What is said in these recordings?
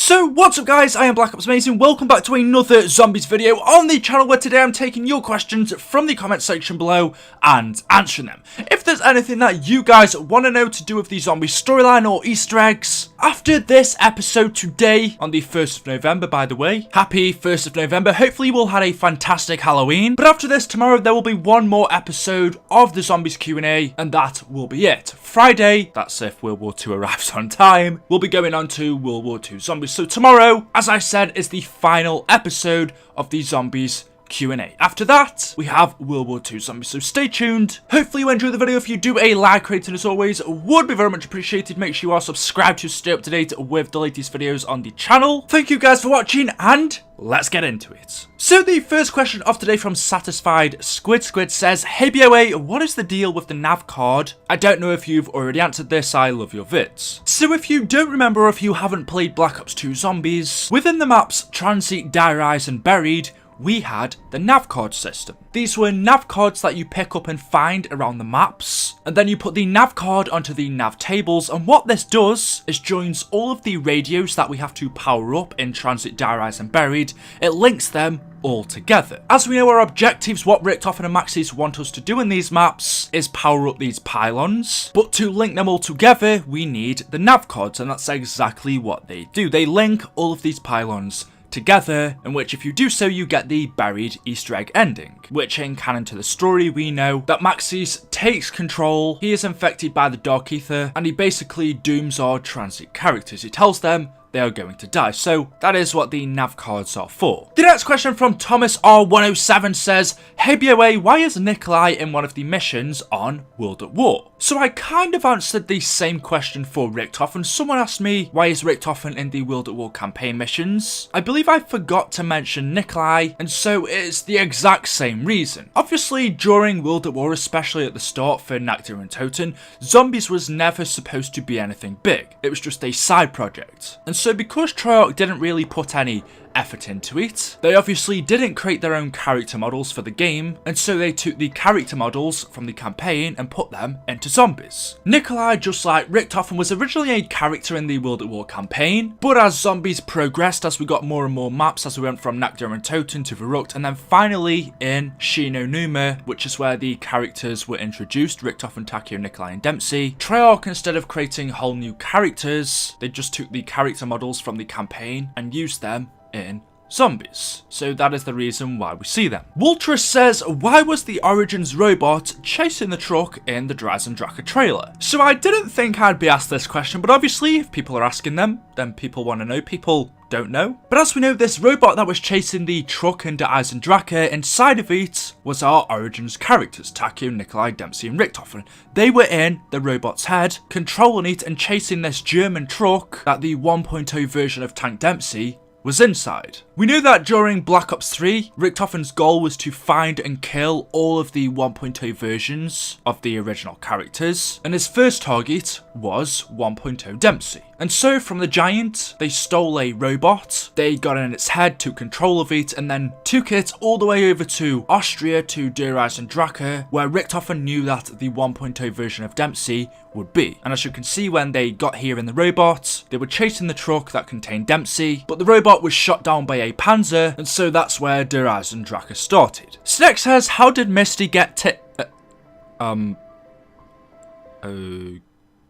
So what's up guys, I am BlackOpsAmazing, welcome back to another zombies video on the channel where today I'm taking your questions from the comment section below and answering them. If there's anything that you guys want to know to do with the zombie storyline or Easter eggs, after this episode today, on the 1st of November by the way, happy 1st of November, hopefully you all had a fantastic Halloween, but after this tomorrow there will be one more episode of the zombies Q&A and that will be it. Friday, that's if World War II arrives on time, we'll be going on to World War II zombies. So tomorrow, as I said, is the final episode of the zombies Q&A. After that, we have World War II zombies, so stay tuned. Hopefully you enjoy the video. If you do, a like rating as always would be very much appreciated. Make sure you are subscribed to stay up to date with the latest videos on the channel. Thank you guys for watching and let's get into it. So the first question of today from Satisfied Squid says, hey BOA, what is the deal with the nav card? I don't know if you've already answered this, I love your vids. So if you don't remember or if you haven't played Black Ops 2 Zombies, within the maps Transit, Dire Eyes and Buried, we had the nav card system. These were nav cards that you pick up and find around the maps, and then you put the nav card onto the nav tables, and what this does is joins all of the radios that we have to power up in Transit, Dire Eyes and Buried. It links them all together. As we know our objectives, what Richtofen and Maxis want us to do in these maps is power up these pylons, but to link them all together we need the nav cards, and that's exactly what they do. They link all of these pylons together, in which if you do so you get the buried Easter egg ending, which in canon to the story we know that Maxis takes control, he is infected by the Dark Ether, and he basically dooms our transit characters. He tells them they are going to die. So that is what the nav cards are for. The next question from Thomas R107 says, hey BOA, why is Nikolai in one of the missions on World at War? So I kind of answered the same question for Richtofen. Someone asked me, why is Richtofen in the World at War campaign missions? I believe I forgot to mention Nikolai, and so it's the exact same reason. Obviously, during World at War, especially at the start for Nakdir and Toten, zombies was never supposed to be anything big. It was just a side project. And so because Treyarch didn't really put any effort into it, they obviously didn't create their own character models for the game, and so they took the character models from the campaign and put them into zombies. Nikolai, just like Richtofen, was originally a character in the World at War campaign, but as zombies progressed, as we got more and more maps, as we went from Nakdir and Toten to Verrucht, and then finally in Shino Numa, which is where the characters were introduced, Richtofen, Takeo, Nikolai and Dempsey, Treyarch, instead of creating whole new characters, they just took the character models from the campaign and used them in zombies. So that is the reason why we see them. Waltrus says, why was the Origins robot chasing the truck in the Draz and Draka trailer? So I didn't think I'd be asked this question, but obviously if people are asking them, then people want to know. People don't know. But as we know, this robot that was chasing the truck in the Eyes and Draka, inside of it was our Origins characters, Takeo, Nikolai, Dempsey and Richtofen. They were in the robot's head, controlling it and chasing this German truck that the 1.0 version of Tank Dempsey was inside. We knew that during Black Ops 3, Richtofen's goal was to find and kill all of the 1.0 versions of the original characters, and his first target was 1.0 Dempsey. And so from the Giant, they stole a robot, they got in its head, took control of it, and then took it all the way over to Austria, to Der Eis and Draka, where Richtofen knew that the 1.0 version of Dempsey would be. And as you can see, when they got here in the robot, they were chasing the truck that contained Dempsey, but the robot was shot down by a Panzer, and so that's where Der Eis and Draka started. Snack says, how did Misty get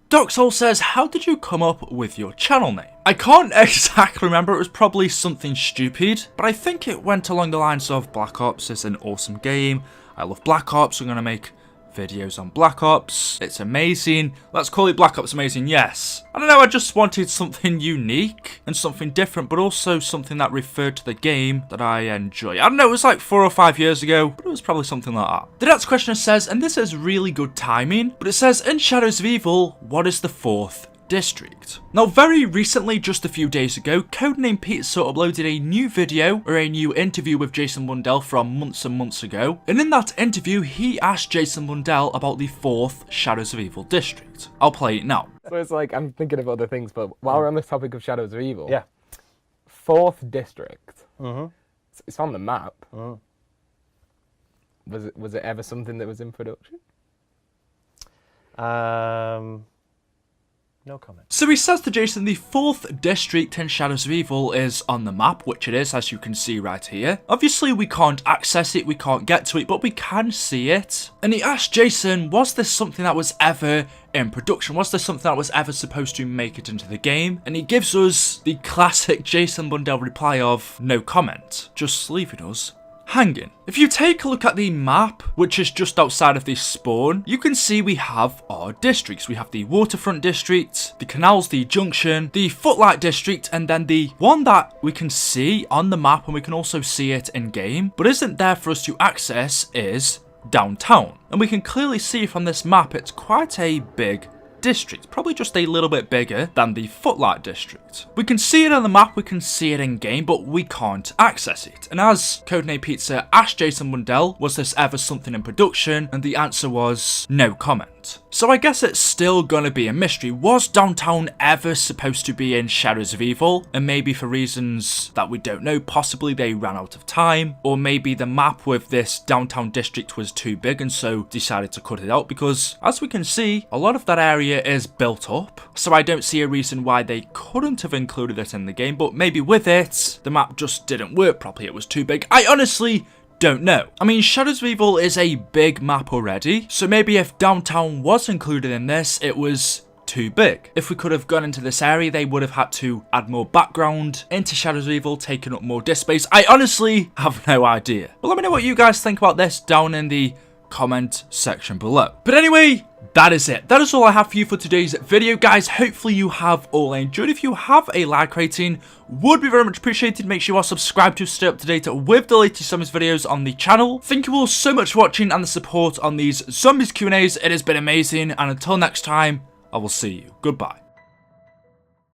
Doc Soul says, how did you come up with your channel name? I can't exactly remember, it was probably something stupid, but I think it went along the lines of Black Ops is an awesome game, I love Black Ops, I'm gonna make videos on Black Ops, it's amazing, let's call it Black Ops Amazing, yes. I don't know, I just wanted something unique and something different, but also something that referred to the game that I enjoy. I don't know, it was like 4 or 5 years ago, but it was probably something like that. The next question says, and this is really good timing, but it says, in Shadows of Evil, what is the 4th district? Now very recently, just a few days ago, Codename Pizza uploaded a new video or a new interview with Jason Mundell from months and months ago, and in that interview he asked Jason Mundell about the 4th Shadows of Evil district. I'll play it now. So it's like, I'm thinking of other things, but while we're on this topic of Shadows of Evil, yeah, 4th district, it's on the map. Was it ever something that was in production? No comment. So he says to Jason, the 4th district in Shadows of Evil is on the map, which it is, as you can see right here. Obviously, we can't access it, we can't get to it, but we can see it. And he asked Jason, was this something that was ever in production? Was there something that was ever supposed to make it into the game? And he gives us the classic Jason Blundell reply of no comment, just leaving us hanging. If you take a look at the map, which is just outside of this spawn, you can see we have our districts. We have the waterfront district, the canals, the junction, the footlight district, and then the one that we can see on the map, and we can also see it in game, but isn't there for us to access, is downtown. And we can clearly see from this map, it's quite a big district, probably just a little bit bigger than the footlight district. We can see it on the map, we can see it in game, but we can't access it. And as Codename Pizza asked Jason Blundell, was this ever something in production? And the answer was no comment. So I guess it's still gonna be a mystery. Was downtown ever supposed to be in Shadows of Evil? And maybe for reasons that we don't know, possibly they ran out of time, or maybe the map with this downtown district was too big and so decided to cut it out, because as we can see, a lot of that area is built up, so I don't see a reason why they couldn't have included it in the game, but maybe with it, the map just didn't work properly, it was too big. I honestly don't know. I mean, Shadows of Evil is a big map already, so maybe if downtown was included in this, it was too big. If we could have gone into this area, they would have had to add more background into Shadows of Evil, taking up more disk space. I honestly have no idea. But let me know what you guys think about this down in the comment section below. But anyway, that is it. That is all I have for you for today's video, guys. Hopefully you have all enjoyed. If you have, a like rating would be very much appreciated. Make sure you are subscribed to stay up to date with the latest zombies videos on the channel. Thank you all so much for watching and the support on these zombies Q&As. It has been amazing, and until next time, I will see you. Goodbye.